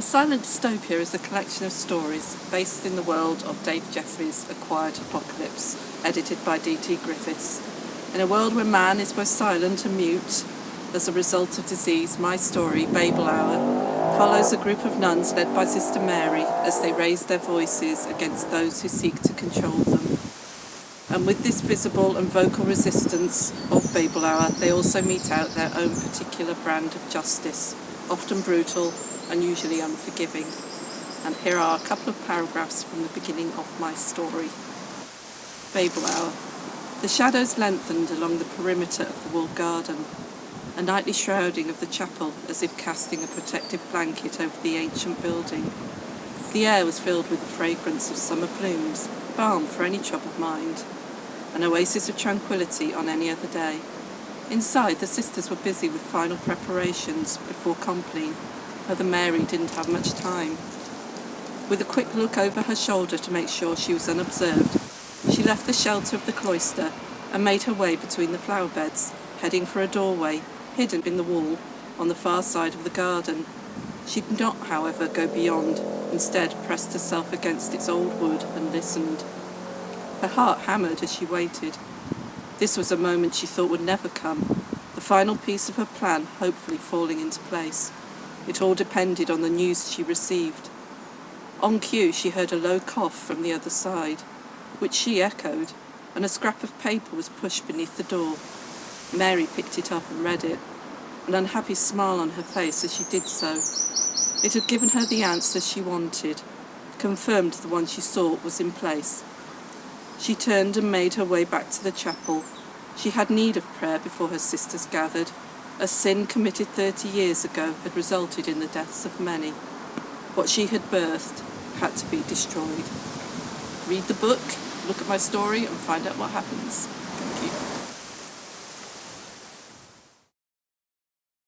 Silent Dystopia is a collection of stories based in the world of Dave Jeffry's A Quiet Apocalypse, edited by D.T. Griffiths. In a world where man is both silent and mute as a result of disease, my story, Babel Hour, follows a group of nuns led by Sister Mary as they raise their voices against those who seek to control them. And with this visible and vocal resistance of Babel Hour, they also mete out their own particular brand of justice, often brutal and usually unforgiving. And here are a couple of paragraphs from the beginning of my story. Babel Hour. The shadows lengthened along the perimeter of the walled garden, a nightly shrouding of the chapel as if casting a protective blanket over the ancient building. The air was filled with the fragrance of summer plumes, balm for any troubled mind, an oasis of tranquility on any other day. Inside, the sisters were busy with final preparations before Compline. Mother Mary didn't have much time. With a quick look over her shoulder to make sure she was unobserved, she left the shelter of the cloister and made her way between the flower beds, heading for a doorway, hidden in the wall, on the far side of the garden. She did not, however, go beyond, instead pressed herself against its old wood and listened. Her heart hammered as she waited. This was a moment she thought would never come, the final piece of her plan hopefully falling into place. It all depended on the news she received. On cue, she heard a low cough from the other side, which she echoed, and a scrap of paper was pushed beneath the door. Mary picked it up and read it, an unhappy smile on her face as she did so. It had given her the answer she wanted, confirmed the one she sought was in place. She turned and made her way back to the chapel. She had need of prayer before her sisters gathered. A sin committed 30 years ago had resulted in the deaths of many. What she had birthed had to be destroyed. Read the book, look at my story, and find out what happens. Thank you.